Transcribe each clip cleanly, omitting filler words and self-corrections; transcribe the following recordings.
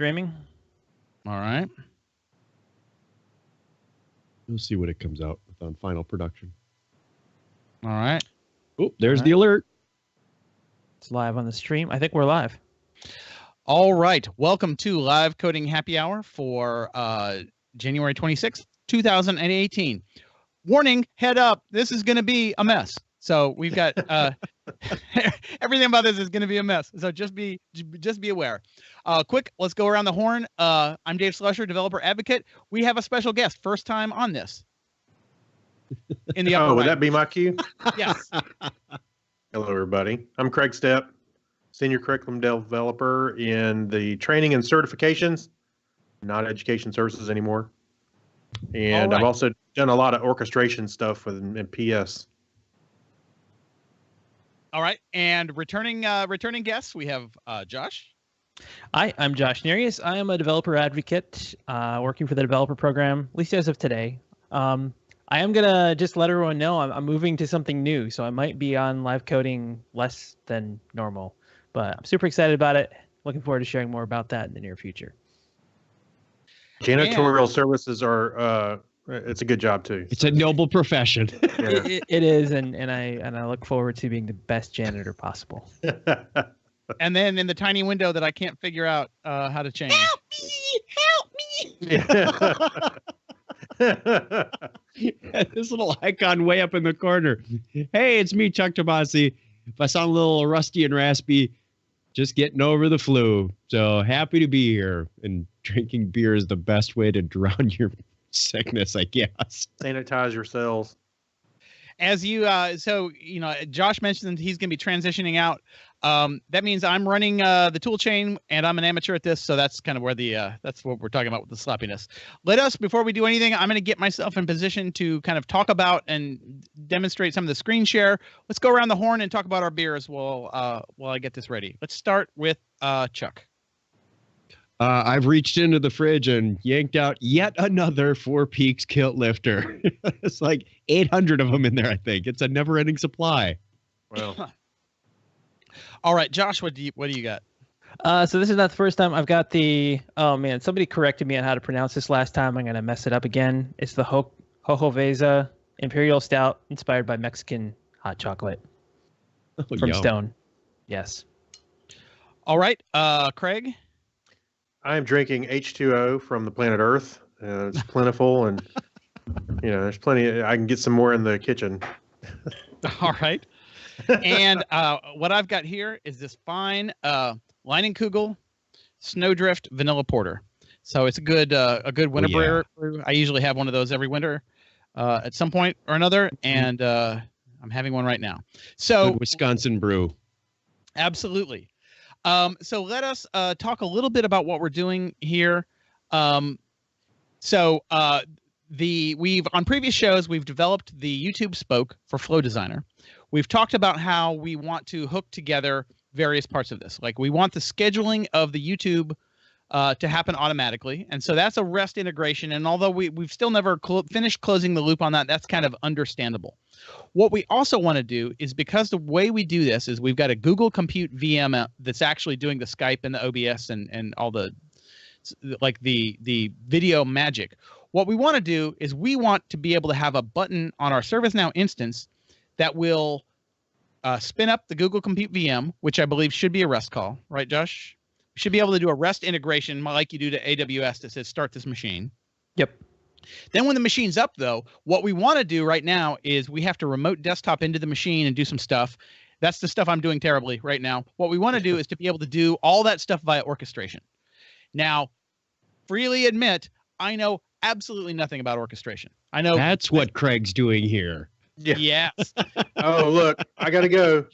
streaming. All right. You'll see what it comes out with on final production. All right. Oh, there's the alert. It's live on the stream. I think we're live. All right. Welcome to Live Coding Happy Hour for January 26th, 2018. Warning, head up. This is going to be a mess. So we've got everything about this is going to be a mess. So just be aware. Quick, let's go around the horn. I'm Dave Slusher, developer advocate. We have a special guest, first time on this. In the upper would right. that be my cue? Yes. Hello, everybody. I'm Kreg Steppe, senior curriculum developer in the training and certifications, not education services anymore. And I've also done a lot of orchestration stuff in PS. All right. And returning guests, we have Josh. Hi, I'm Josh Nerius. I am a developer advocate working for the developer program, at least as of today. I am going to just let everyone know I'm moving to something new, so I might be on live coding less than normal. But I'm super excited about it. Looking forward to sharing more about that in the near future. Janitorial services are, it's a good job too. It's a noble profession. Yeah. It is, and I look forward to being the best janitor possible. And then in the tiny window that I can't figure out how to change. Help me! This little icon way up in the corner. Hey, it's me, Chuck Tomasi. If I sound a little rusty and raspy, just getting over the flu. So happy to be here. And drinking beer is the best way to drown your sickness, I guess. Sanitize your cells. As you, Josh mentioned he's going to be transitioning out. That means I'm running the tool chain, and I'm an amateur at this, so that's kind of where that's what we're talking about with the sloppiness. Before we do anything, I'm going to get myself in position to kind of talk about and demonstrate some of the screen share. Let's go around the horn and talk about our beers while I get this ready. Let's start with Chuck. I've reached into the fridge and yanked out yet another Four Peaks kilt lifter. It's like 800 of them in there, I think. It's a never-ending supply. Well, all right, Josh, what do you got? So this is not the first time I've got the. Oh man, somebody corrected me on how to pronounce this last time. I'm gonna mess it up again. It's the Jojoveza Imperial Stout, inspired by Mexican hot chocolate from yum. Stone. Yes. All right, Kreg. I'm drinking H2O from the planet Earth. It's plentiful, and there's plenty. I can get some more in the kitchen. All right. And what I've got here is this fine Leinenkugel Snowdrift Vanilla Porter. So it's a good winter brew. I usually have one of those every winter at some point or another, and I'm having one right now. So Good Wisconsin brew. Absolutely. So let us talk a little bit about what we're doing here. We've on previous shows, we've developed the YouTube spoke for Flow Designer. We've talked about how we want to hook together various parts of this. Like we want the scheduling of the YouTube to happen automatically. And so that's a REST integration. And although we've still never finished closing the loop on that, that's kind of understandable. What we also want to do is, because the way we do this is we've got a Google Compute VM that's actually doing the Skype and the OBS and all the video magic. What we want to do is we want to be able to have a button on our ServiceNow instance that will spin up the Google Compute VM, which I believe should be a REST call, right, Josh? We should be able to do a REST integration like you do to AWS that says start this machine. Yep. Then when the machine's up, though, what we want to do right now is we have to remote desktop into the machine and do some stuff. That's the stuff I'm doing terribly right now. What we want to do is to be able to do all that stuff via orchestration. Now, freely admit, I know absolutely nothing about orchestration. I know That's what Craig's doing here. Yeah. Yes. Oh, look, I gotta go.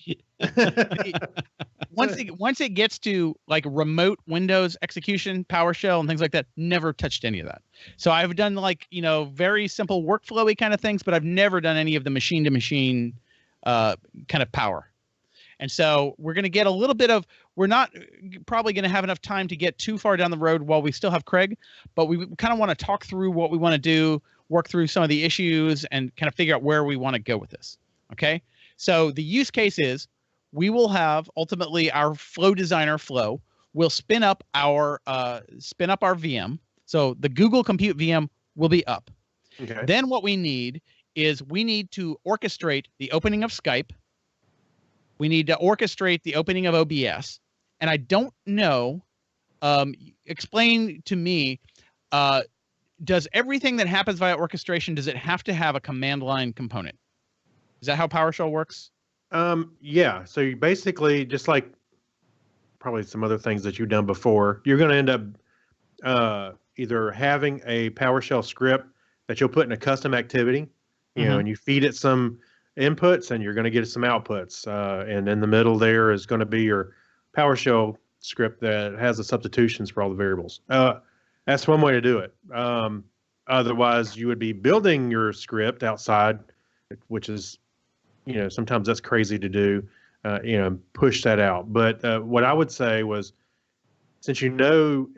Once it gets to like remote Windows execution, PowerShell, and things like that, never touched any of that. So I've done very simple workflowy kind of things, but I've never done any of the machine to machine kind of power. And so we're going to get a little bit of, we're not probably going to have enough time to get too far down the road while we still have Kreg, but we kind of want to talk through what we want to do, work through some of the issues, and kind of figure out where we want to go with this. Okay. So the use case is we will have ultimately our Flow Designer flow will spin up our VM. So the Google Compute VM will be up. Okay. Then what we need is we need to orchestrate the opening of Skype. We need to orchestrate the opening of OBS. And I don't know, explain to me, does everything that happens via orchestration, does it have to have a command line component? Is that how PowerShell works? Yeah. So you basically, just like probably some other things that you've done before, you're going to end up either having a PowerShell script that you'll put in a custom activity, you know, and you feed it some inputs and you're going to get some outputs. And in the middle there is going to be your PowerShell script that has the substitutions for all the variables. That's one way to do it. Otherwise, you would be building your script outside, which is, you know, sometimes that's crazy to do, you know, push that out. But what I would say was, since you know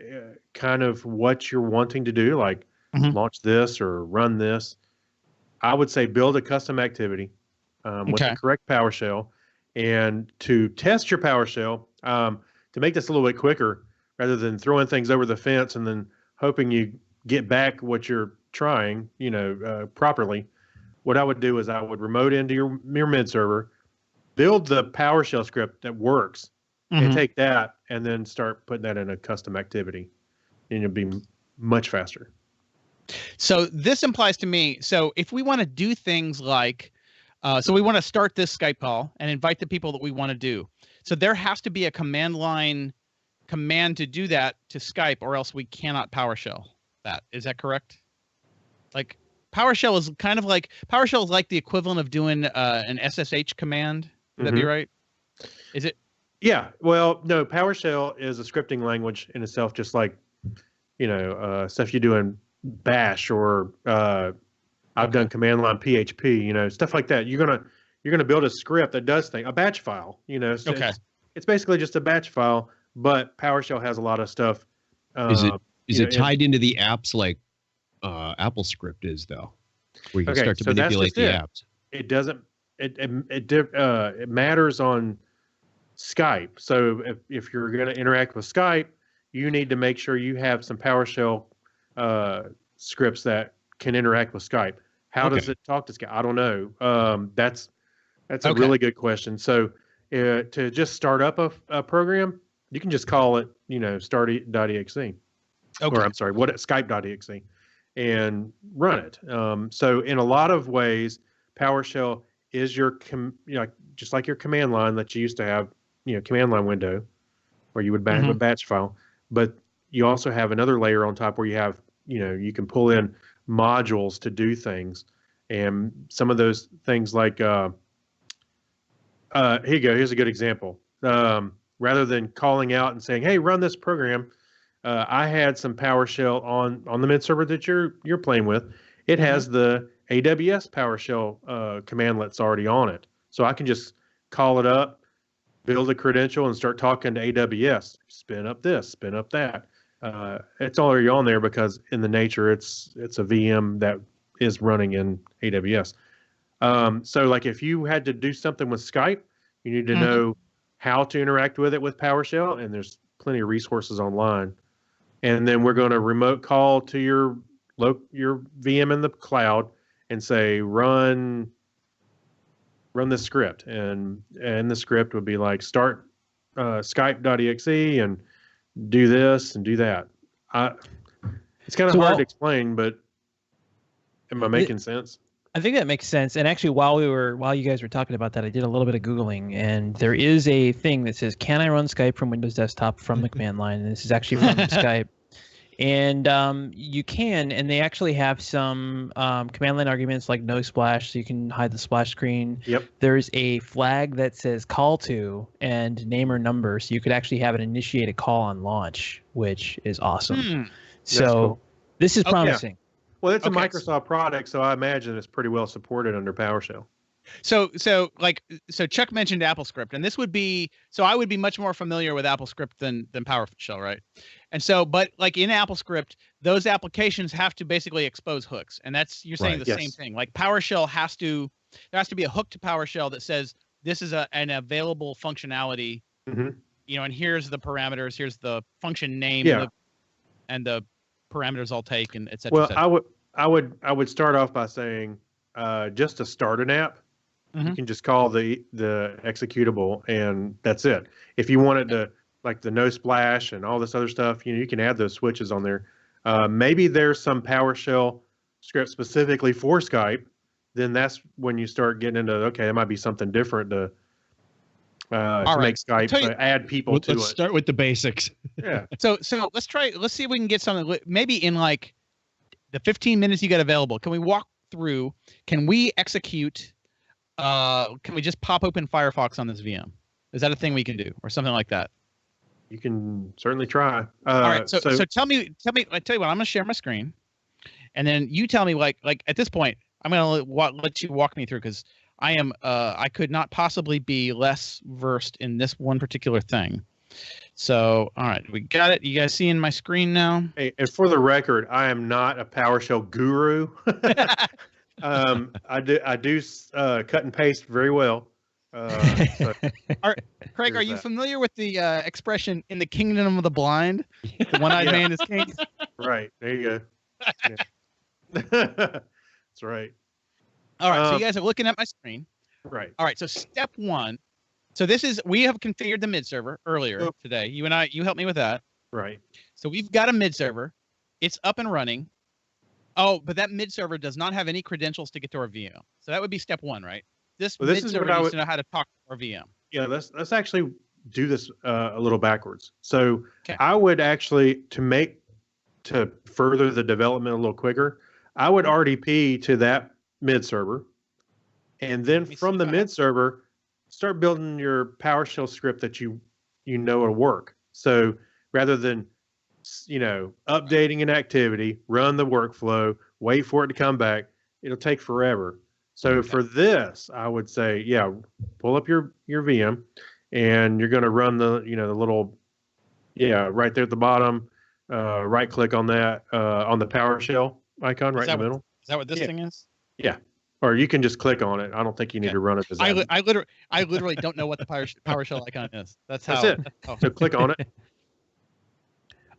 kind of what you're wanting to do, like launch this or run this, I would say build a custom activity with the correct PowerShell. And to test your PowerShell, to make this a little bit quicker, rather than throwing things over the fence and then hoping you get back what you're trying, you know, properly, what I would do is I would remote into your Mid server, build the PowerShell script that works, and take that and then start putting that in a custom activity, and it'll be much faster. So this implies to me, so if we want to do things like, so we want to start this Skype call and invite the people that we want to do. So there has to be a command line command to do that to Skype, or else we cannot PowerShell that. Is that correct? Like PowerShell is kind of like, PowerShell is like the equivalent of doing an SSH command. Would that be right? Is it? Yeah. Well, no, PowerShell is a scripting language in itself, just like, you know, stuff you do in Bash, or I've done command line PHP, you know, stuff like that. You're gonna build a script that does things, a batch file, you know. So it's basically just a batch file, but PowerShell has a lot of stuff. Is it tied into the apps like Apple Script is, though, where you can start to manipulate the apps? It doesn't. It matters on Skype. So if you're going to interact with Skype, you need to make sure you have some PowerShell scripts that can interact with Skype. How does it talk to Skype? I don't know. That's a really good question. So to just start up a program, you can just call it, you know, start.exe. Or I'm sorry, Skype.exe, and run it. So in a lot of ways, PowerShell is your just like your command line that you used to have, you know, command line window where you would back a batch file, but you also have another layer on top where you have, you know, you can pull in modules to do things, and some of those things like here you go. Here's a good example. Rather than calling out and saying, "Hey, run this program," I had some PowerShell on the Mid server that you're playing with. It has the AWS PowerShell commandlets already on it, so I can just call it up, build a credential, and start talking to AWS. Spin up this, spin up that. It's already on there because in the nature it's a VM that is running in AWS. So like if you had to do something with Skype, you need to know how to interact with it with PowerShell, and there's plenty of resources online. And then we're going to remote call to your VM in the cloud and say run this script, and the script would be like start Skype.exe and do this and do that. It's kind of hard to explain, but am I making sense? I think that makes sense. And actually, while you guys were talking about that, I did a little bit of Googling, and there is a thing that says, "Can I run Skype from Windows Desktop from the command line?" And this is actually from Skype. And you can, and they actually have some command line arguments like no splash, so you can hide the splash screen. Yep. There's a flag that says call to and name or number, so you could actually have it initiate a call on launch, which is awesome. So cool. This is promising. Yeah. Well, it's a Microsoft product, so I imagine it's pretty well supported under PowerShell. So Chuck mentioned AppleScript, and this would be, so I would be much more familiar with AppleScript than PowerShell, right? And so, but like in AppleScript, those applications have to basically expose hooks, and that's, you're saying the same thing. Like PowerShell there has to be a hook to PowerShell that says this is an available functionality and here's the parameters, here's the function name, and the parameters I'll take, and et cetera. Well, et cetera. I would start off by saying, just to start an app, you can just call the executable, and that's it. If you wanted to, like the no splash and all this other stuff, you can add those switches on there. Maybe there's some PowerShell script specifically for Skype. Then that's when you start getting into, okay, it might be something different to make Skype add people to it. Let's start with the basics. Yeah. So let's see if we can get something. Maybe in like the 15 minutes you got available, can we walk through? Can we execute? Can we just pop open Firefox on this VM? Is that a thing we can do, or something like that? You can certainly try. All right. So tell me. I tell you what. I'm gonna share my screen, and then you tell me like at this point, I'm gonna let you walk me through, because I am I could not possibly be less versed in this one particular thing. So all right, we got it. You guys seeing my screen now? Hey, and for the record, I am not a PowerShell guru. I do cut and paste very well. Kreg, are you familiar with the expression "in the kingdom of the blind, the one-eyed man is king"? Right, there you go. Yeah. That's right. All right, so you guys are looking at my screen. Right. All right, so step one. So we have configured the mid server earlier today. You helped me with that. Right. So we've got a mid server. It's up and running. Oh, but that mid server does not have any credentials to get to our VM. So that would be step one, right? This mid server needs to know how to talk to our VM. Yeah, let's actually do this a little backwards. So I would actually, to further the development a little quicker, I would RDP to that mid server, and then from the mid server, start building your PowerShell script that you know will work. So rather than updating an activity, run the workflow, wait for it to come back, it'll take forever. So for this, I would say, pull up your VM, and you're going to run the the little right there at the bottom, right click on that on the PowerShell icon right in the middle. Is that what this thing is? Yeah. Or you can just click on it. I don't think you need to run it. I literally don't know what the PowerShell icon is. That's it. So click on it.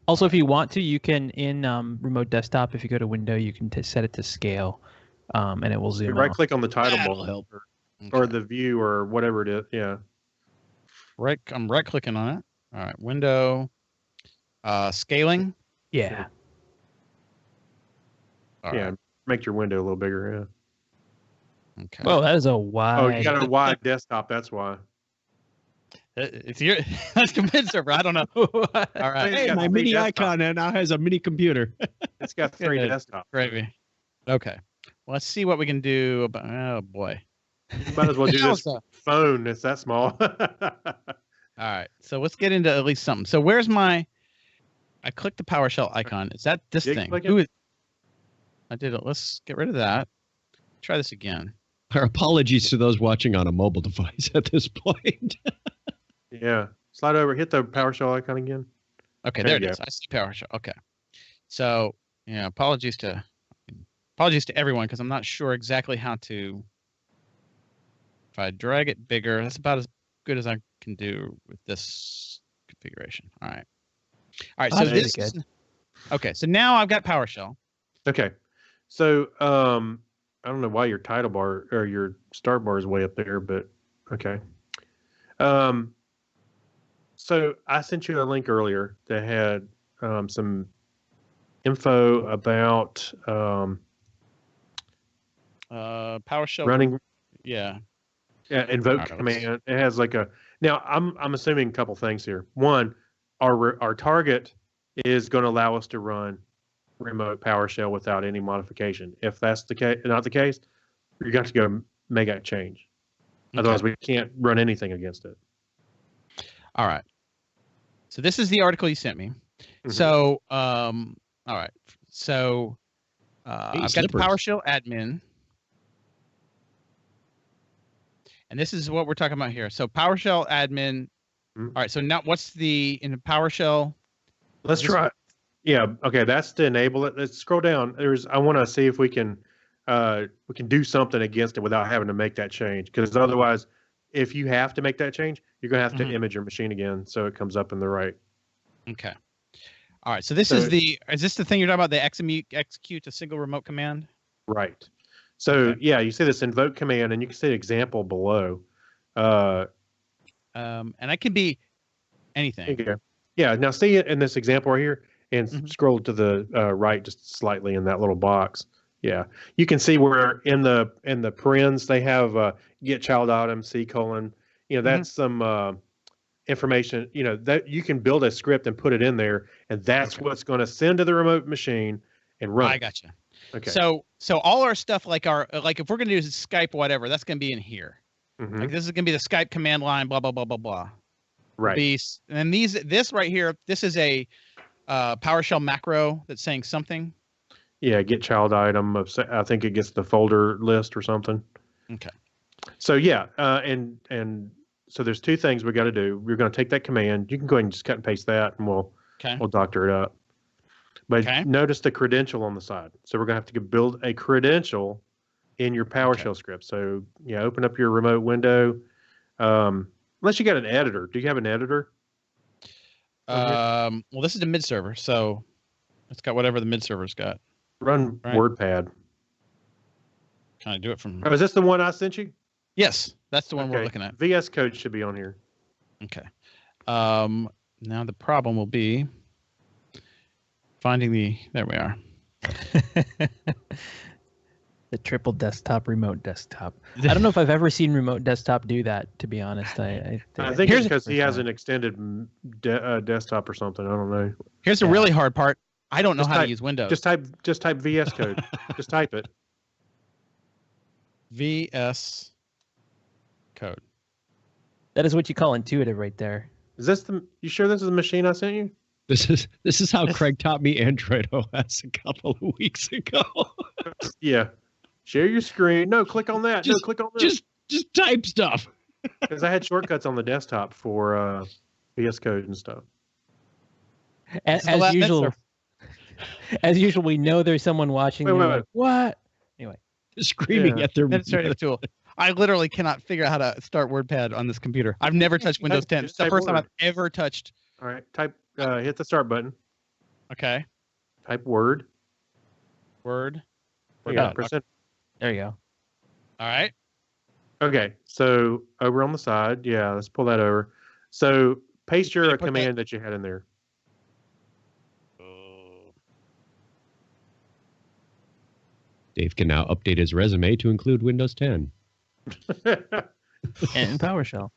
Also, if you want to, you can in remote desktop. If you go to Window, you can set it to scale, and it will zoom. Right click on the title bar or the view or whatever it is. Yeah. I'm right clicking on it. All right. Window. Scaling. Yeah. All right. Make your window a little bigger. Yeah. Okay. Oh, that is a wide. Oh, you got a wide desktop. That's why. It's that's the mid server. I don't know. All right. Hey, my mini icon now has a mini computer. It's got 3 desktops. Gravy. Okay. Well, let's see what we can do about. Oh boy. You might as well do this phone. It's that small. All right. So let's get into at least something. So where's my? I clicked the PowerShell icon. Is that this thing? I did it. Let's get rid of that. Try this again. Our apologies to those watching on a mobile device at this point. Yeah. Slide over. Hit the PowerShell icon again. Okay, there it is. I see PowerShell. Okay. So, apologies to everyone, because I'm not sure exactly how to. If I drag it bigger, that's about as good as I can do with this configuration. All right. All right. So this is okay. So now I've got PowerShell. Okay. So I don't know why your title bar or your start bar is way up there, but okay. So I sent you a link earlier that had some info about PowerShell running. Yeah. Invoke Command. It has like now I'm assuming a couple things here. One, our target is going to allow us to run remote PowerShell without any modification. If that's not the case, you're going to go make that change. Otherwise, we can't run anything against it. All right. So this is the article you sent me. Mm-hmm. So, all right. So I've got the PowerShell admin. And this is what we're talking about here. So PowerShell admin. Mm-hmm. All right. So now what's in the PowerShell? Let's try. Yeah. Okay. That's to enable it. Let's scroll down. I want to see if we can do something against it without having to make that change. Because otherwise, if you have to make that change, you're going to have to image your machine again so it comes up in the right. Okay. All right. So this is this the thing you're talking about? The execute a single remote command? Right. So yeah, you see this invoke command, and you can see an example below. And that can be anything. Okay. Yeah. Now see it in this example right here, and scroll to the right just slightly in that little box. Yeah, you can see where in the parens they have get child item C:. That's some information. That you can build a script and put it in there, and that's what's going to send to the remote machine and run. I gotcha. Okay. So all our stuff like if we're going to use Skype whatever, that's going to be in here. Like this is going to be the Skype command line, blah blah blah blah blah. Right. And this right here, this is a PowerShell macro that's saying something. Yeah, get child item. I think it gets the folder list or something. Okay. So yeah, and so there's two things we got to do. We're going to take that command. You can go ahead and just cut and paste that, and we'll doctor it up. But notice the credential on the side. So we're going to have to build a credential in your PowerShell script. So yeah, open up your remote window. Unless you got an editor. Do you have an editor? Well, this is the mid server, so it's got whatever the mid server's got. Run WordPad. Can I do it from? Oh, is this the one I sent you? Yes, that's the one we're looking at. VS Code should be on here. Okay. Now the problem will be finding the. There we are. The triple desktop, remote desktop. I don't know if I've ever seen remote desktop do that, to be honest. I think it's because he has an extended desktop or something. I don't know. Here's the really hard part. I don't know how to use Windows. Just type VS Code. Just type it. VS Code. That is what you call intuitive right there. Is this you sure this is the machine I sent you? This is how Kreg taught me Android OS a couple of weeks ago. Yeah. Share your screen. No, click on that. Click on this. Just type stuff. Because I had shortcuts on the desktop for VS Code and stuff. As usual, we know there's someone watching. Wait. Like, what? Anyway, screaming at their administrative tool. I literally cannot figure out how to start WordPad on this computer. I've never touched Windows 10. It's the first time I've ever touched. All right, type. Hit the start button. Okay. Type Word. Yeah, there you go. All right. Okay, so over on the side, yeah, let's pull that over. So paste your command that you had in there. Dave can now update his resume to include Windows 10. And PowerShell.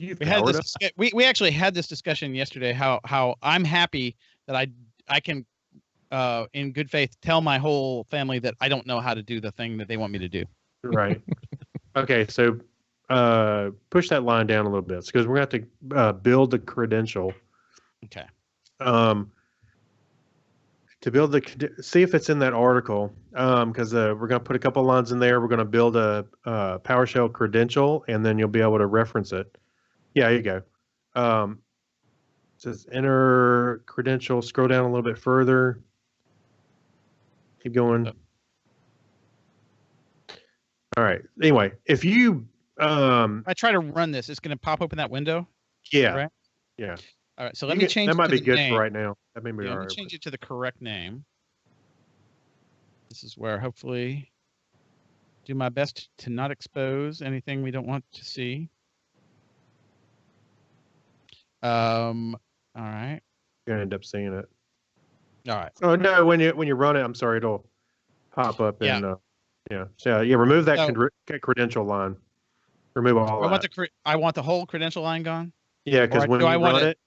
We actually had this discussion yesterday. How I'm happy that I can in good faith tell my whole family that I don't know how to do the thing that they want me to do. Right. Okay, so push that line down a little bit because we're going to have to build the credential. Okay. To build see if it's in that article, because we're going to put a couple lines in there. We're going to build a PowerShell credential, and then you'll be able to reference it. Yeah, here you go. It says enter credential. Scroll down a little bit further. Keep going. All right. Anyway, if you I try to run this, it's going to pop open that window. Yeah. Right? Yeah. All right. So let me change. That might be good name. for right now. That may be all right. Let me change it to the correct name. This is where hopefully do my best to not expose anything we don't want to see. All right. You're gonna end up seeing it. All right. Oh no, when you run it, I'm sorry, it'll pop up and So remove that credential line. Remove all that. I want the whole credential line gone. Yeah, because when I run it.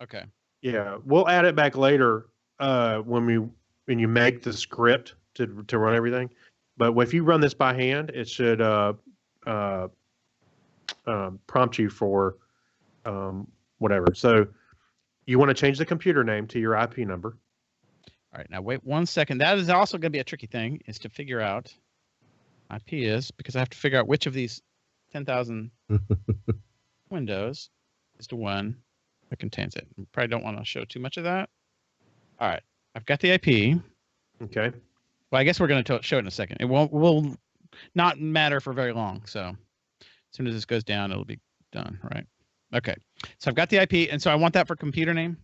Okay. Yeah, we'll add it back later when you make the script to run everything. But if you run this by hand, it should prompt you for whatever. So you want to change the computer name to your IP number. All right, now wait 1 second. That is also going to be a tricky thing, is to figure out IP is, because I have to figure out which of these 10,000 windows is the one that contains it. I probably don't want to show too much of that. All right, I've got the IP. Okay. Well, I guess we're going to show it in a second. It will not matter for very long. So as soon as this goes down, it'll be done, right? Okay. So I've got the IP, and so I want that for computer name,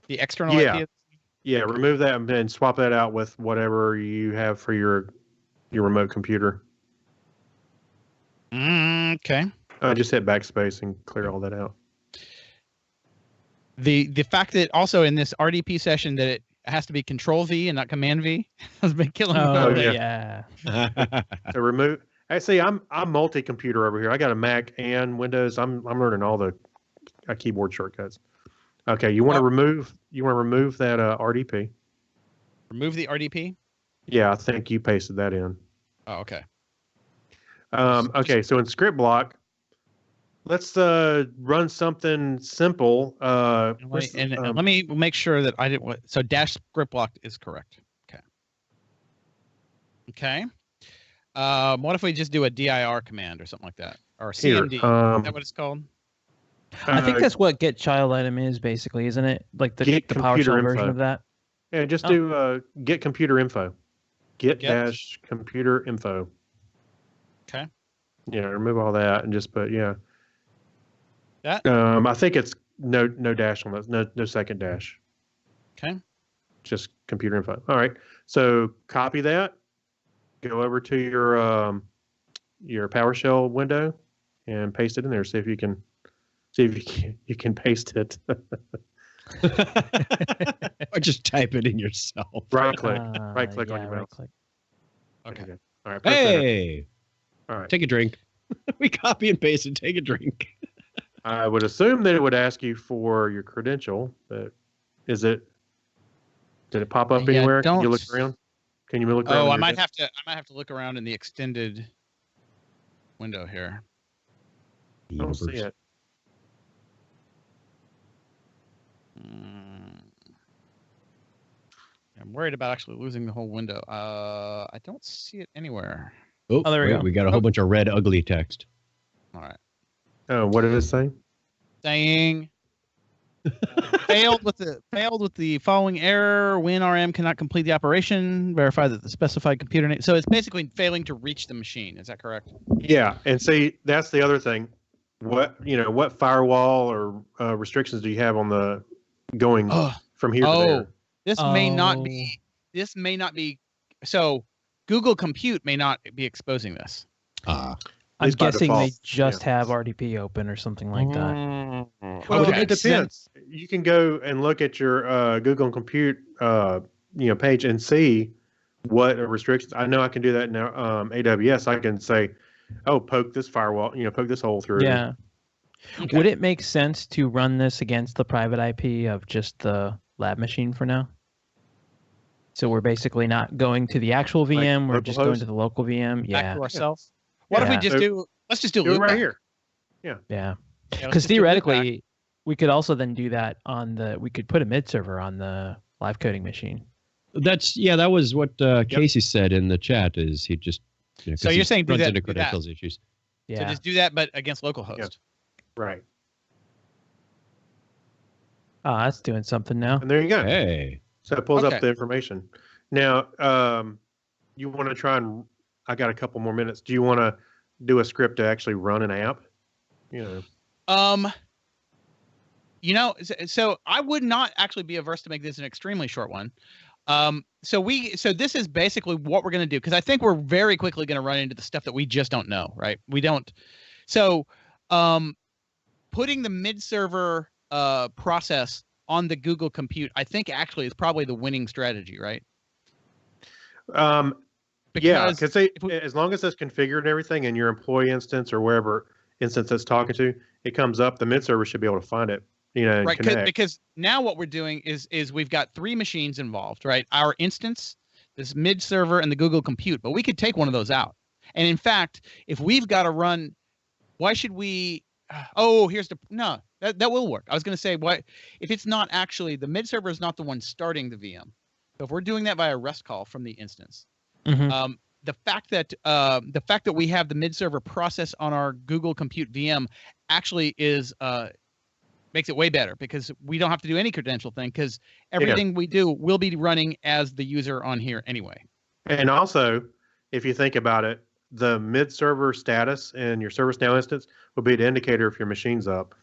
the external Yeah. IP. Yeah, remove that and then swap that out with whatever you have for your remote computer. Okay. Just hit backspace and clear all that out. The fact that also in this RDP session that it has to be Control V and not Command V has been killing me. Oh, yeah. yeah. So remove. See, I'm multi-computer over here. I got a Mac and Windows. I'm learning all the keyboard shortcuts. Okay, you want to remove that RDP. Remove the RDP? Yeah, I think you pasted that in. Oh, okay. Okay, so in script block, let's run something simple. Let me make sure that I didn't. So dash script block is correct. Okay. Okay. What if we just do a dir command or something like that, or cmd? Is that what it's called? I think that's what get child item is basically, isn't it? Like the PowerShell version of that. Yeah, just do get computer info. Get dash computer info. Okay. Yeah, remove all that and just put that. I think it's no dash on that. No second dash. Okay. Just computer info. All right. So copy that. Go over to your PowerShell window and paste it in there. See if you can paste it. Or just type it in yourself. Right click on your mouse. Click. Okay. All right. Hey. All right. Take a drink. We copy and paste and take a drink. I would assume that it would ask you for your credential, but did it pop up anywhere? Can you look around? Can you look around? Oh, I might have to look around in the extended window here. I don't see it. I'm worried about actually losing the whole window. I don't see it anywhere. Oh, there we go. We got a whole bunch of red ugly text. All right. Oh, what did it say? Saying failed with the following error. WinRM cannot complete the operation. Verify that the specified computer name. So it's basically failing to reach the machine. Is that correct? Yeah, and see, that's the other thing. What firewall or restrictions do you have on the going from here to there? This may not be. This may not be. So Google Compute may not be exposing this. I'm guessing they just have RDP open or something like that. Well, it depends. You can go and look at your Google Compute page and see what restrictions. I know I can do that now. AWS, I can say, poke this firewall, poke this hole through. Yeah. Okay. Would it make sense to run this against the private IP of just the lab machine for now? So we're basically not going to the actual VM. We're just going to the local VM. Yeah. Back to ourselves. What if we just let's just do it right here. Yeah. Yeah. Because theoretically, we could also then do that we could put a mid server on the live coding machine. That was what Casey said in the chat is he just, so you're saying do that, into credentials issues. Yeah. So just do that, but against localhost. Yeah. Right. Oh, that's doing something now. And there you go. Hey. So it pulls up the information. Now, you want to try and, I got a couple more minutes. Do you want to do a script to actually run an app? So I would not actually be averse to make this an extremely short one. So this is basically what we're going to do, because I think we're very quickly going to run into the stuff that we just don't know, right? We don't. So putting the mid server process on the Google Compute, I think actually is probably the winning strategy, right? Because as long as it's configured and everything in your employee instance or wherever instance it's talking to, it comes up. The mid server should be able to find it, and right? connect. Because now what we're doing is we've got 3 machines involved, right? Our instance, this mid server, and the Google Compute. But we could take one of those out. And in fact, if we've got to run, why should we? That will work. I was going to say, what if it's not actually the mid server is not the one starting the VM? So if we're doing that via REST call from the instance. Mm-hmm. The fact that we have the mid server process on our Google Compute VM actually makes it way better, because we don't have to do any credential thing, because everything we do will be running as the user on here anyway. And also, if you think about it, the mid-server status in your ServiceNow instance will be the indicator if your machine's up.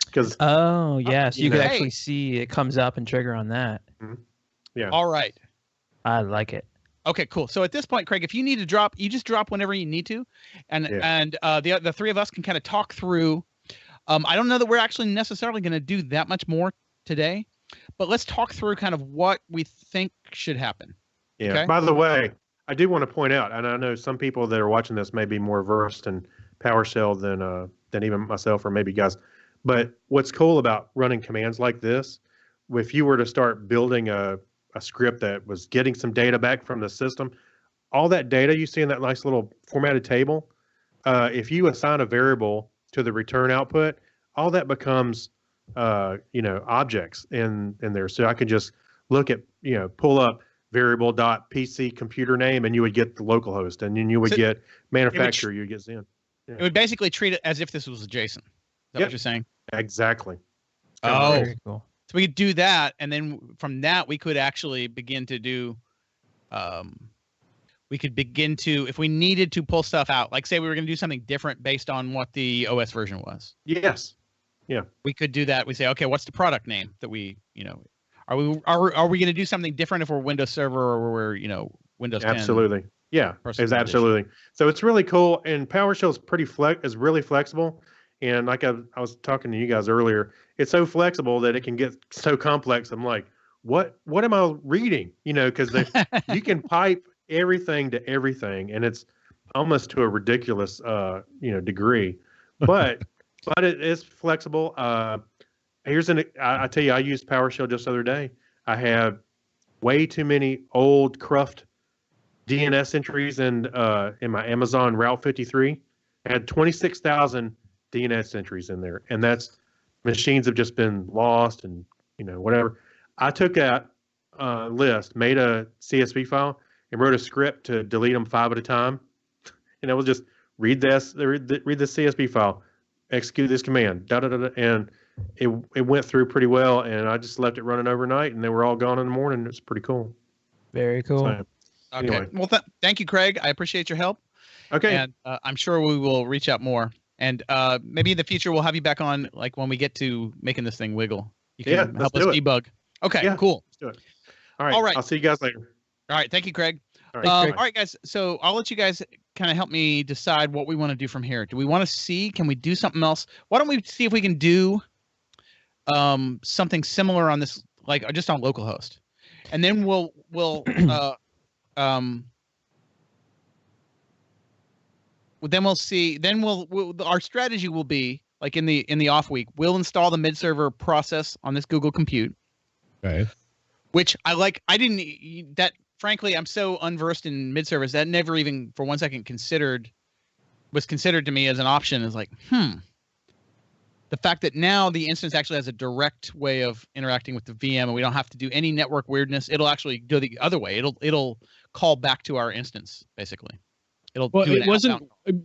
Because Oh, yeah. So you can Hey. actually see it comes up and trigger on that. yeah, All right. I like it. Okay, cool. So at this point, Craig, if you need to drop, you just drop whenever you need to, and the three of us can kind of talk through. I don't know that we're actually necessarily going to do that much more today, but let's talk through kind of what we think should happen. yeah. Okay. By the way, I do want to point out, and I know some people that are watching this may be more versed in PowerShell than even myself or maybe guys. But what's cool about running commands like this, if you were to start building a script that was getting some data back from the system, all that data you see in that nice little formatted table, if you assign a variable to the return output, all that becomes objects in there. So I could just look at, pull up variable.pc computer name, and you would get the localhost, and then you would get manufacturer, you get Xen. Yeah. It would basically treat it as if this was a JSON. Is that what you're saying? Exactly. Oh, Very cool. so we could do that, and then from that we could actually begin to do. We could begin to, if we needed to pull stuff out, like say we were going to do something different based on what the OS version was. Yes. Yeah. We could do that. We say, okay, what's the product name that we, are we going to do something different if we're Windows Server or we're, Windows 10? Absolutely. Yeah, Personal it's absolutely. So it's really cool, and PowerShell is really flexible. And like I was talking to you guys earlier, it's so flexible that it can get so complex. I'm like, what am I reading? Because you can pipe everything to everything, and it's almost to a ridiculous degree. But it is flexible. I tell you, I used PowerShell just the other day. I have way too many old Cruft DNS entries in my Amazon Route 53. I had 26,000 DNS entries in there, and that's machines have just been lost and whatever. I took that list, made a CSV file, and wrote a script to delete them 5 at a time. And I was just read the CSV file, execute this command, and it went through pretty well. And I just left it running overnight, and they were all gone in the morning. It's pretty cool. Very cool. Okay. Anyway. Well, thank you, Craig. I appreciate your help. Okay. And I'm sure we will reach out more. And maybe in the future we'll have you back on, like when we get to making this thing wiggle. You can help us debug. Okay, cool. Let's do it. All right. I'll see you guys later. All right. Thank you, Craig. All right. All right, guys. So I'll let you guys kind of help me decide what we want to do from here. Do we want to see? Can we do something else? Why don't we see if we can do something similar on this, like just on localhost, and then we'll see. Then our strategy will be like in the off week, we'll install the mid-server process on this Google Compute. Okay. Which I like. Frankly, I'm so unversed in mid-servers that never even for 1 second was considered to me as an option. Is like, the fact that now the instance actually has a direct way of interacting with the VM, and we don't have to do any network weirdness. It'll actually go the other way. It'll call back to our instance basically. It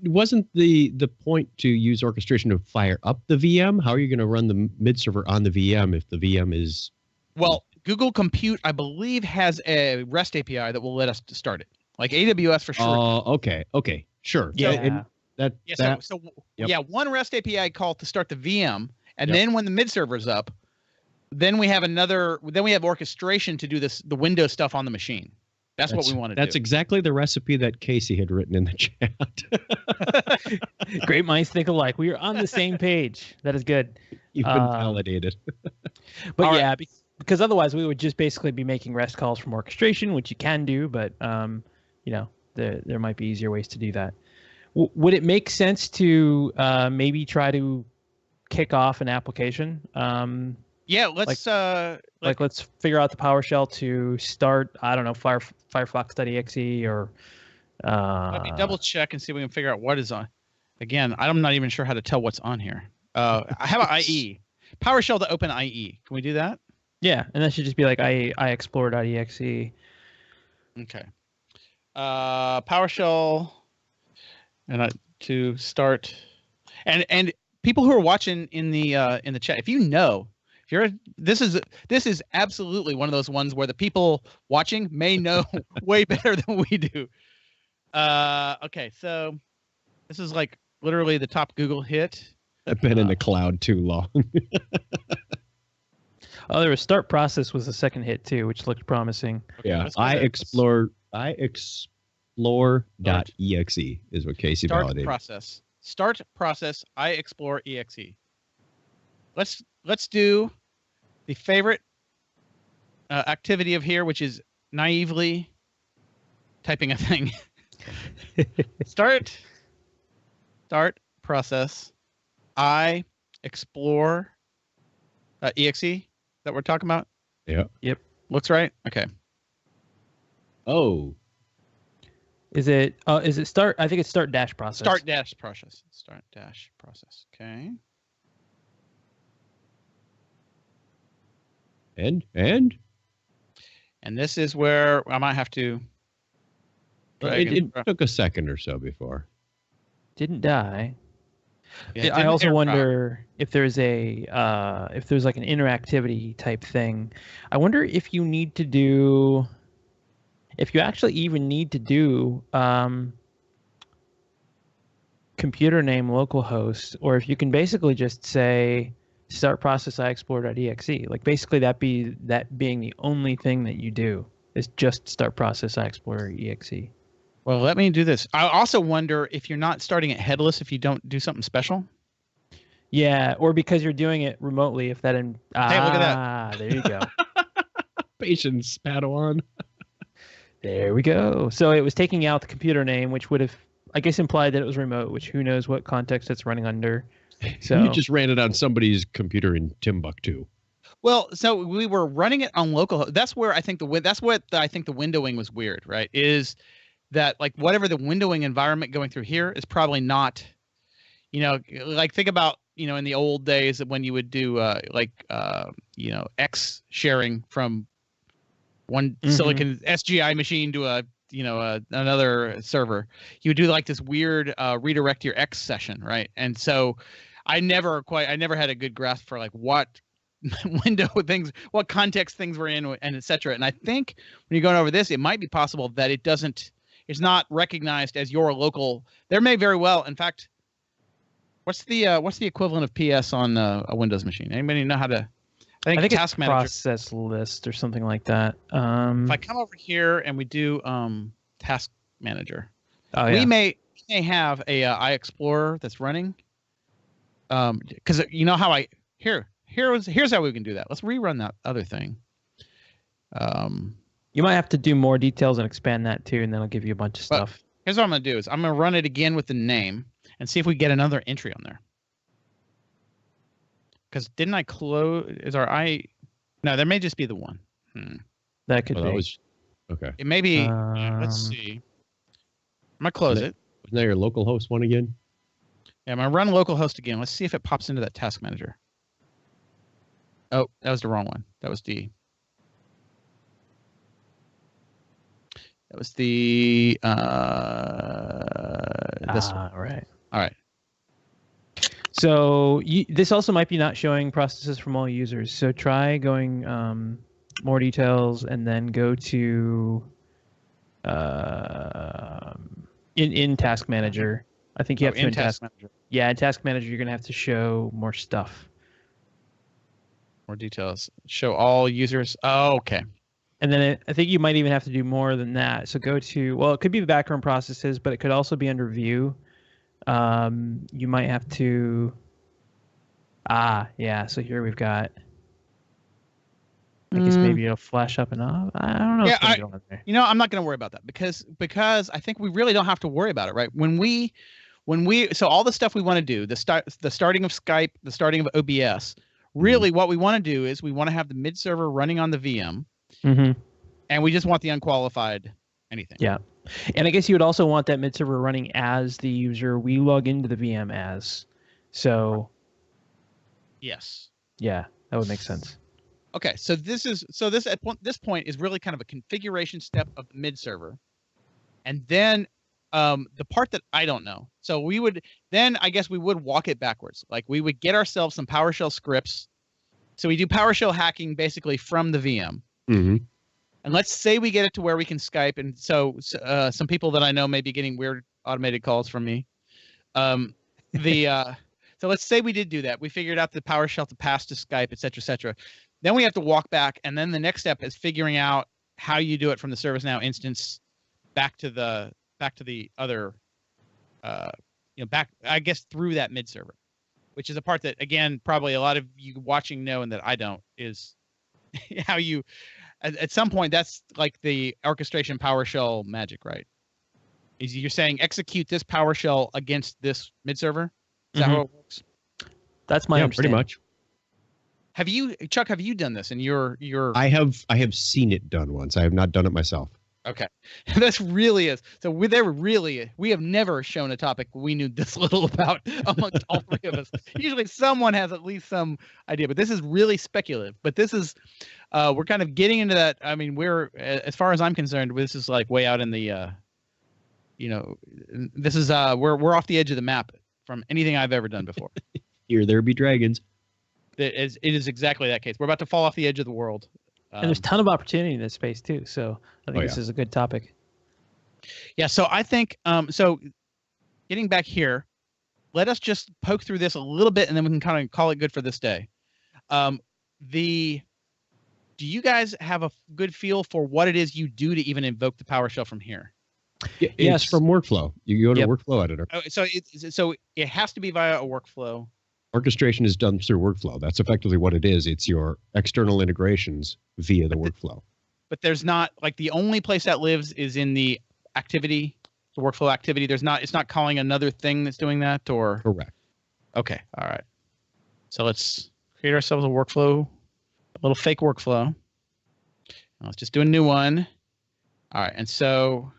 wasn't the point to use orchestration to fire up the VM. How are you going to run the mid server on the VM if the VM is? Well, Google Compute, I believe, has a REST API that will let us start it. Like AWS for sure. Oh, okay, sure. Yeah. One REST API call to start the VM, and then when the mid server's up, then we have orchestration to do the Windows stuff on the machine. That's what we want to do. That's exactly the recipe that Casey had written in the chat. Great minds think alike. We are on the same page. That is good. You've been validated. But because otherwise we would just basically be making REST calls from orchestration, which you can do, but there might be easier ways to do that. Would it make sense to maybe try to kick off an application? Let's let's figure out the PowerShell to start. I don't know, Firefox.exe or. Let me double check and see if we can figure out what is on. Again, I'm not even sure how to tell what's on here. How about IE? PowerShell to open IE. Can we do that? Yeah, and that should just be like iExplore.exe. Okay. PowerShell, and to start, and people who are watching in the chat, if this is absolutely one of those ones where the people watching may know way better than we do. Okay, so this is like literally the top Google hit. I've been in the cloud too long. Oh, there was start process was the second hit too, which looked promising. Okay, Yeah, let's go to iExplore.exe is what Casey start validated. process. Start process iExplore.exe. Let's do the favorite activity of here, which is naively typing a thing. Start process iExplore.exe that we're talking about. Yeah. Yep. Looks right. Okay. Oh, Is it start? I think it's start dash process. Start dash process. Start dash process. Okay. and And this is where I might have to. it took a second or so before. Didn't die. Yeah, I also wonder if there's like an interactivity type thing. I wonder if you need to do, if you actually even need to do computer name localhost, or if you can basically just say start process iExplore.exe. Like basically that being the only thing that you do is just start process iExplore.exe. Well, let me do this. I also wonder if you're not starting it headless if you don't do something special. Yeah, or because you're doing it remotely. If that Hey, look at that. There you go. Patience, Padawan. There we go. So it was taking out the computer name, which would have, I guess, implied that it was remote, which who knows what context it's running under. So You just ran it on somebody's computer in Timbuktu. Well, so we were running it on local. That's where I think the windowing was weird, right? Is that like whatever the windowing environment going through here is probably not, like think about, in the old days when you would do X sharing from one silicon SGI machine to another server, you would do like this weird redirect your X session, right? And so I never had a good grasp for like what window things, what context things were in, and etc. And I think when you're going over this, it might be possible that it's not recognized as your local. There may very well, in fact, what's the equivalent of PS on a Windows machine? Anybody know how to? I think it's task manager. process list or something like that. If I come over here and we do task manager, we may have a iExplorer that's running. Because how here's how we can do that. Let's rerun that other thing. You might have to do more details and expand that too, and then I'll give you a bunch of stuff. Here's what I'm going to do is I'm going to run it again with the name and see if we get another entry on there. Because didn't I close? No, there may just be the one. That could be. That was, okay. It may be. Let's see. I'm going to close it. Wasn't that your local host one again? Yeah, I'm going to run localhost again. Let's see if it pops into that task manager. Oh, that was the wrong one. That was the... That was the this one. Right. All right. So this also might be not showing processes from all users. So try going more details and then go to in Task Manager. I think you have to in Task Manager. Yeah, in Task Manager you're gonna have to show more stuff. More details. Show all users. Oh, okay. And then I think you might even have to do more than that. So go to, well, it could be the background processes, but it could also be under view. You might have to, yeah. So here we've got, I guess maybe it'll flash up and off. I don't know. Yeah, I'm not going to worry about that because I think we really don't have to worry about it, right? When we, so all the stuff we want to do, the starting of Skype, the starting of OBS, really what we want to do is we want to have the mid server running on the VM. And we just want the unqualified anything. Yeah. And I guess you would also want that mid server running as the user we log into the VM as. So yes. Yeah, that would make sense. Okay, so this at this point is really kind of a configuration step of the mid server. And then the part that I don't know. So I guess we would walk it backwards. Like we would get ourselves some PowerShell scripts. So we do PowerShell hacking basically from the VM. And let's say we get it to where we can Skype, and so some people that I know may be getting weird automated calls from me. So let's say we did do that. We figured out the PowerShell to pass to Skype, et cetera, et cetera. Then we have to walk back, and then the next step is figuring out how you do it from the ServiceNow instance back to the other, back, I guess, through that mid server, which is a part that, again, probably a lot of you watching know and that I don't, is how you, at some point, that's like the orchestration PowerShell magic, right? Is you're saying execute this PowerShell against this mid server? Is that how it works? That's my understanding. Pretty much. Have you, Chuck? Have you done this in your? I have seen it done once. I have not done it myself. Okay, that's really is. So we have never shown a topic we knew this little about amongst all three of us. Usually, someone has at least some idea, but this is really speculative. But this is, we're kind of getting into that. I mean, we're, as far as I'm concerned, this is like way out in the, this is we're off the edge of the map from anything I've ever done before. Here there be dragons. It is exactly that case. We're about to fall off the edge of the world. And there's a ton of opportunity in this space too. So I think this is a good topic. Yeah. So I think, so getting back here, let us just poke through this a little bit and then we can kind of call it good for this day. Do you guys have a good feel for what it is you do to even invoke the PowerShell from here? Yes, from workflow. You go to workflow editor. So it has to be via a workflow. Orchestration is done through workflow. That's effectively what it is. It's your external integrations via the workflow. But there's not, like, the only place that lives is in the activity, the workflow activity. It's not calling another thing that's doing that, or? Correct. Okay. All right. So let's create ourselves a workflow, a little fake workflow. Let's just do a new one. All right. And so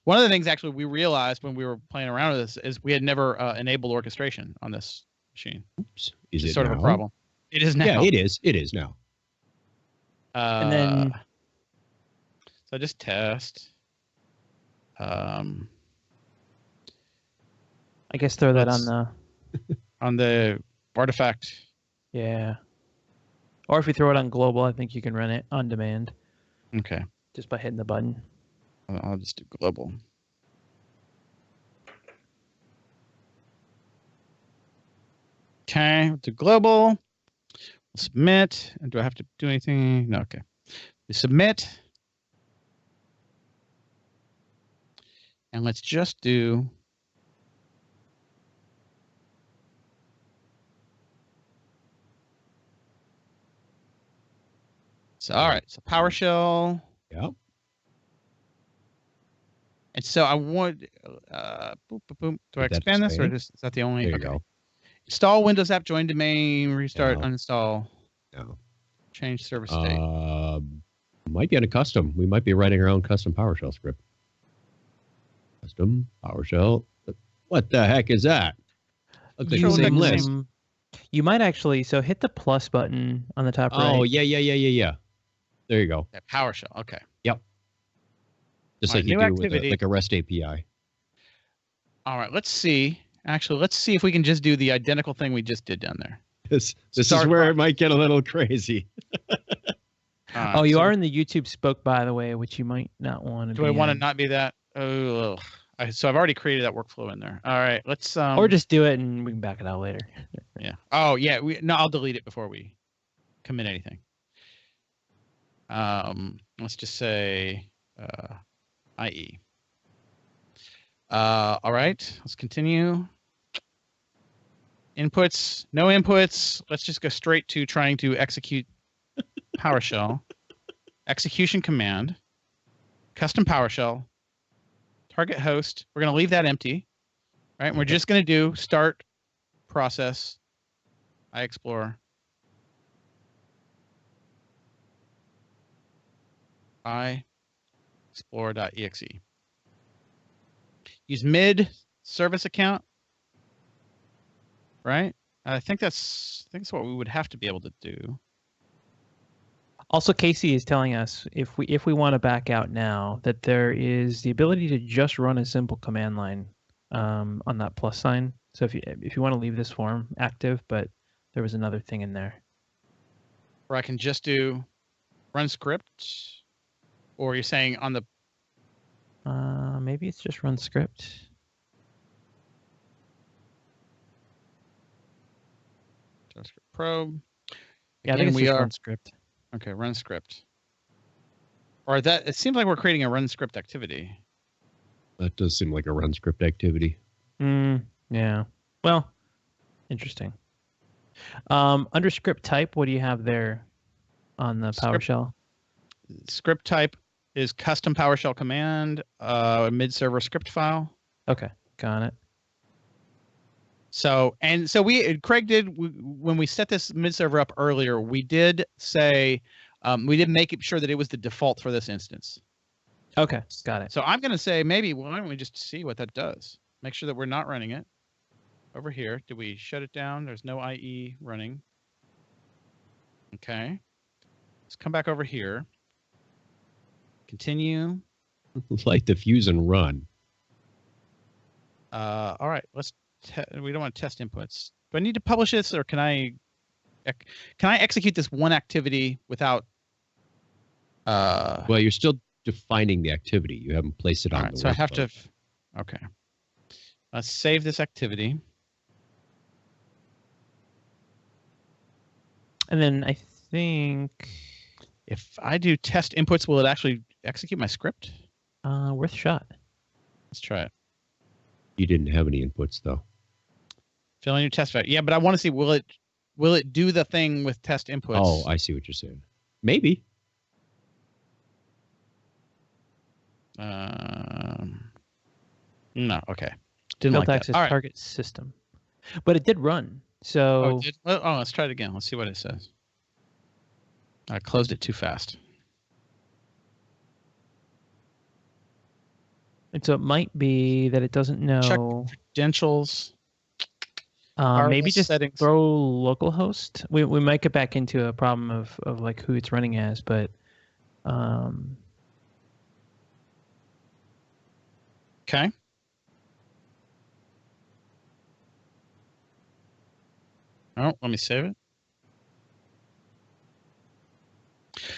one of the things actually we realized when we were playing around with this is we had never enabled orchestration on this machine. Oops. Is it sort now? of a problem? It is now. Yeah, it is. It is now. And then, so just test. I guess throw that on the artifact. Yeah. Or if you throw it on global, I think you can run it on demand. Okay. Just by hitting the button. I'll just do global. Okay, we'll do global. We'll submit. And do I have to do anything? No, okay. We submit. And let's just do. So, all right. So PowerShell. Yep. And so I want, boop, boop, boop. Do I expand this, or is that the only? There you go. Install Windows app, join domain, restart, uninstall. No. Change server state. Might be on a custom. We might be writing our own custom PowerShell script. Custom PowerShell. What the heck is that? Looks like the same list. You might actually, so hit the plus button on the top right. Oh, yeah. There you go. PowerShell. Okay. Yep. Just like you do with like a REST API. All right. Let's see. Actually, let's see if we can just do the identical thing we just did down there. This is where it might get a little crazy. You are in the YouTube spoke, by the way, which you might not want to. Do I want to not be that? Oh, so I've already created that workflow in there. All right, let's. Or just do it and we can back it out later. Yeah. Oh, yeah. No, I'll delete it before we commit anything. Let's just say IE. All right, let's continue. Inputs, no inputs. Let's just go straight to trying to execute PowerShell. Execution command. Custom PowerShell. Target host. We're going to leave that empty. Right? And we're just going to do start process. iExplore. iExplore.exe. Use mid service account. Right? I think that's what we would have to be able to do. Also, Casey is telling us if we want to back out now, that there is the ability to just run a simple command line on that plus sign. So if you want to leave this form active, but there was another thing in there. Or I can just do run script. Or you're saying on the... Maybe it's just run script. JavaScript probe. Yeah, I think Again, it's just run script. Okay, run script. Or that it seems like we're creating a run script activity. That does seem like a run script activity. Yeah. Well, interesting. Under script type, what do you have there on the PowerShell? Script type is custom PowerShell command, mid-server script file. Okay, got it. So Kreg did, when we set this mid-server up earlier, we did say, we did make sure that it was the default for this instance. Okay, got it. So I'm going to say maybe, why don't we just see what that does? Make sure that we're not running it. Over here, did we shut it down? There's no IE running. Okay. Let's come back over here. Continue. Light the fuse and run. All right, we don't want to test inputs. Do I need to publish this, or can I execute this one activity without? Well, you're still defining the activity. You haven't placed it on. All right, so I have to. Okay. Let's save this activity. And then I think if I do test inputs, will it actually execute my script? Worth a shot. Let's try it. You didn't have any inputs though. Fill in your test value. Yeah, but I want to see, will it do the thing with test inputs? Oh, I see what you're saying. Maybe. No. Okay. Didn't Built like access that. All right. target system, but it did run. So Oh, it did? Oh, let's try it again. Let's see what it says. I closed it too fast. and so it might be that it doesn't know. Check credentials. Maybe just settings. throw localhost. We might get back into a problem of like who it's running as, but Okay. Oh, let me save it.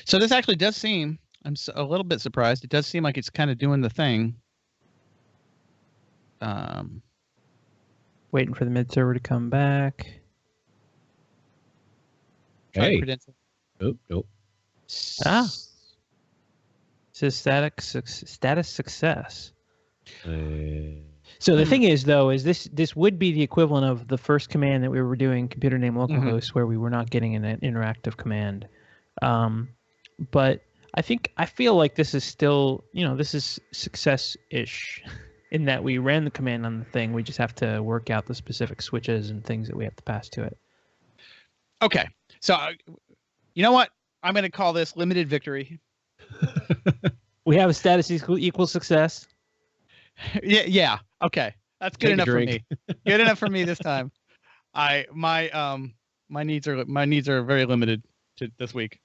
So this actually does seem, I'm a little bit surprised. It does seem like it's kind of doing the thing. waiting for the mid server to come back. Hey. Credential. Nope. Ah. It says status success. So the thing is, though, is this would be the equivalent of the first command that we were doing, computer name localhost, where we were not getting an interactive command. But I feel like this is still, this is success-ish in that we ran the command on the thing. We just have to work out the specific switches and things that we have to pass to it. Okay. So, you know what? I'm going to call this limited victory. We have a status equal success. Yeah. Okay. That's good enough for me. Good enough for me this time. My needs are very limited to this week.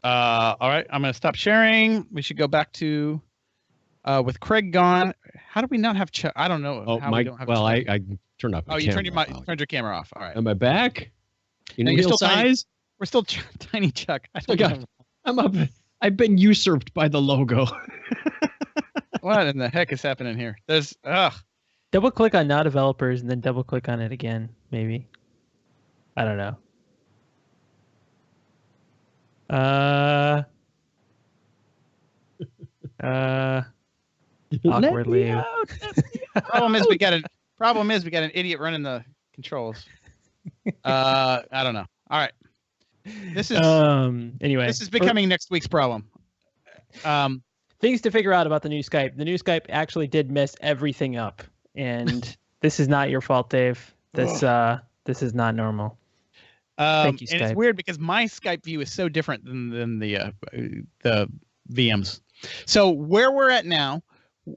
All right. I'm going to stop sharing. We should go back to with Kreg gone. How do we not have I don't know. Oh, how we don't have I turned off. Oh, you turned your camera off. All right. Am I back? No, you're still size? We're still tiny, Chuck. I'm up. I've been usurped by the logo. What in the heck is happening here? There's Double click on not developers and then double click on it again, maybe. I don't know. Awkwardly. Problem is we got an idiot running the controls. I don't know. All right. This is anyway. This is becoming next week's problem. Things to figure out about the new Skype. The new Skype actually did mess everything up, and this is not your fault, Dave. This is not normal. Thank you, Skype. And it's weird because my Skype view is so different than the VMs. So where we're at now,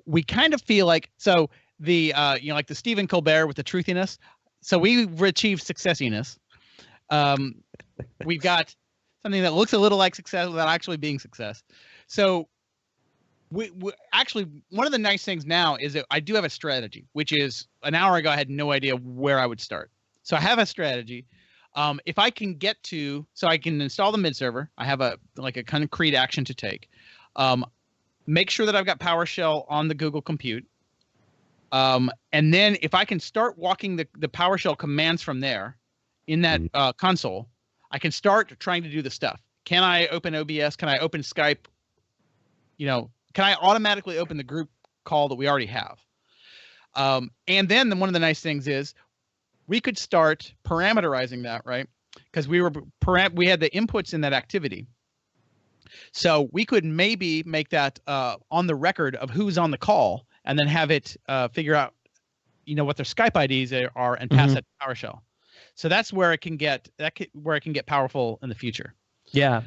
we kind of feel like like the Stephen Colbert with the truthiness. So we've achieved successiness. We've got something that looks a little like success without actually being success. So we actually, one of the nice things now is that I do have a strategy, which is an hour ago I had no idea where I would start. So I have a strategy. If I can so I can install the mid server, I have a concrete action to take. Make sure that I've got PowerShell on the Google Compute. And then if I can start walking the PowerShell commands from there in that console, I can start trying to do the stuff. Can I open OBS? Can I open Skype? Can I automatically open the group call that we already have? And then one of the nice things is we could start parameterizing that, right? Because we had the inputs in that activity. So we could maybe make that on the record of who's on the call, and then have it figure out, what their Skype IDs are, and pass that to PowerShell. So that's where it can get powerful in the future. Yeah,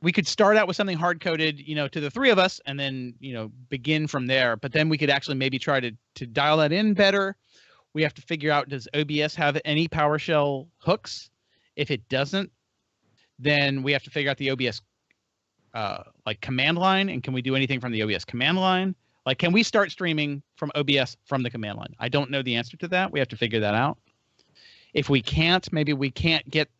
we could start out with something hard coded, to the three of us, and then begin from there. But then we could actually maybe try to dial that in better. We have to figure out, does OBS have any PowerShell hooks? If it doesn't, then we have to figure out the OBS command line, and can we do anything from the OBS command line? Like, can we start streaming from OBS from the command line? I don't know the answer to that. We have to figure that out. If we can't, maybe we can't get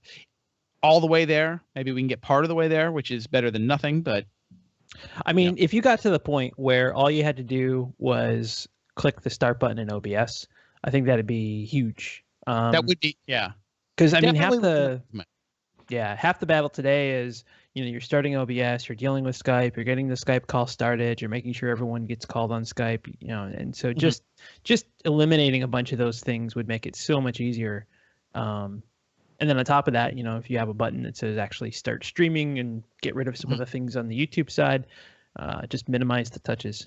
all the way there. Maybe we can get part of the way there, which is better than nothing. But I mean, if you got to the point where all you had to do was click the start button in OBS, I think that'd be huge. That would be, yeah. Because I mean, half the battle today is, you're starting OBS, you're dealing with Skype, you're getting the Skype call started, you're making sure everyone gets called on Skype, and so just eliminating a bunch of those things would make it so much easier. And then on top of that, if you have a button that says actually start streaming and get rid of some of the things on the YouTube side, just minimize the touches.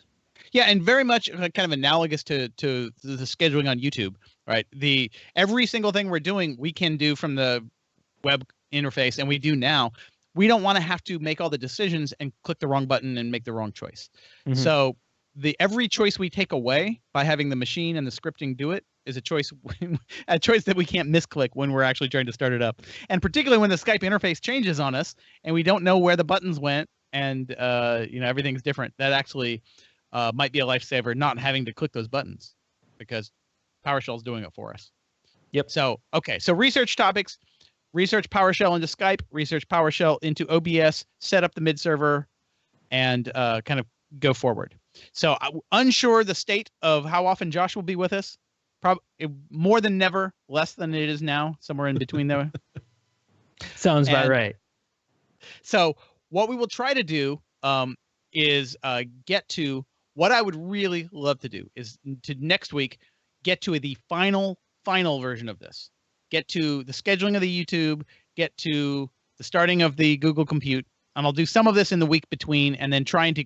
Yeah, and very much kind of analogous to the scheduling on YouTube, right? Every single thing we're doing, we can do from the web interface, and we do now. We don't want to have to make all the decisions and click the wrong button and make the wrong choice. So every choice we take away by having the machine and the scripting do it is a choice that we can't misclick when we're actually trying to start it up. And particularly when the Skype interface changes on us and we don't know where the buttons went, and everything's different. That actually might be a lifesaver, not having to click those buttons, because PowerShell's doing it for us. Yep. So research topics. Research PowerShell into Skype, research PowerShell into OBS, set up the mid server, and kind of go forward. So unsure the state of how often Josh will be with us. Probably more than never, less than it is now, somewhere in between there. Sounds about right. So what we will try to do is get to what I would really love to do is to next week get to the final version of this. Get to the scheduling of the YouTube, get to the starting of the Google Compute, and I'll do some of this in the week between, and then trying to,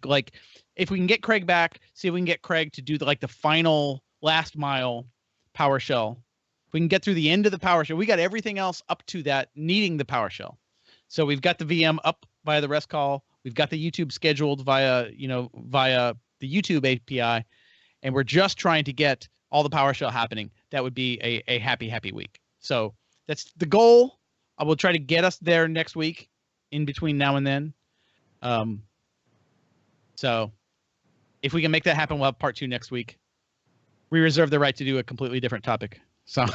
if we can get Kreg back, see if we can get Kreg to do the final last mile PowerShell. If we can get through the end of the PowerShell, we got everything else up to that needing the PowerShell. So we've got the VM up via the REST call, we've got the YouTube scheduled via the YouTube API, and we're just trying to get all the PowerShell happening. That would be a happy week. So that's the goal. I will try to get us there next week in between now and then. So if we can make that happen, we'll have part 2 next week. We reserve the right to do a completely different topic. So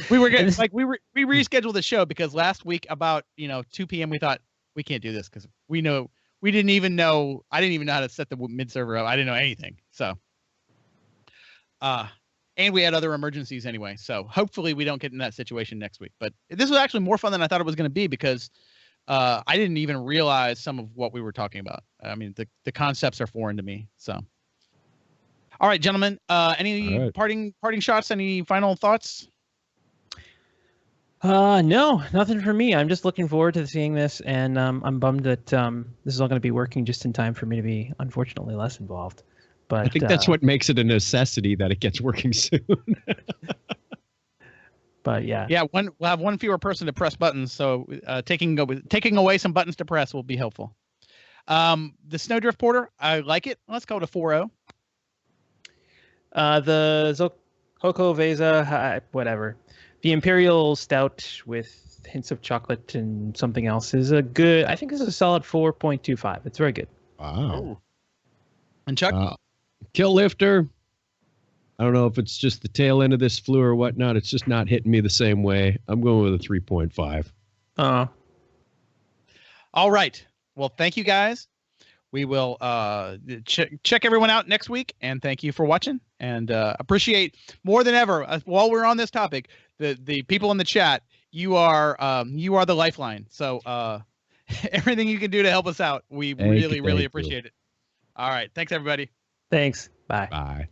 we rescheduled the show because last week about 2 p.m. we thought we can't do this because I didn't even know how to set the mid server up. I didn't know anything. So and we had other emergencies anyway. So hopefully we don't get in that situation next week. But this was actually more fun than I thought it was going to be, because I didn't even realize some of what we were talking about. I mean, the concepts are foreign to me. So, all right, gentlemen, any parting shots? Any final thoughts? No, nothing for me. I'm just looking forward to seeing this, and I'm bummed that this is all going to be working just in time for me to be, unfortunately, less involved. But I think that's what makes it a necessity that it gets working soon. But yeah, we'll have one fewer person to press buttons, so taking away some buttons to press will be helpful. The Snowdrift Porter, I like it. Let's call it a 4.0. The Hoko Vesa, whatever. The Imperial Stout with hints of chocolate and something else is a good. I think this is a solid 4.25. It's very good. Wow. And Chuck. Kill Lifter. I don't know if it's just the tail end of this flu or whatnot. It's just not hitting me the same way. I'm going with a 3.5. All right. Well, thank you guys. We will check everyone out next week, and thank you for watching. And appreciate more than ever while we're on this topic the people in the chat. You are the lifeline. So everything you can do to help us out, we really appreciate it. All right, thanks everybody. Thanks. Bye. Bye.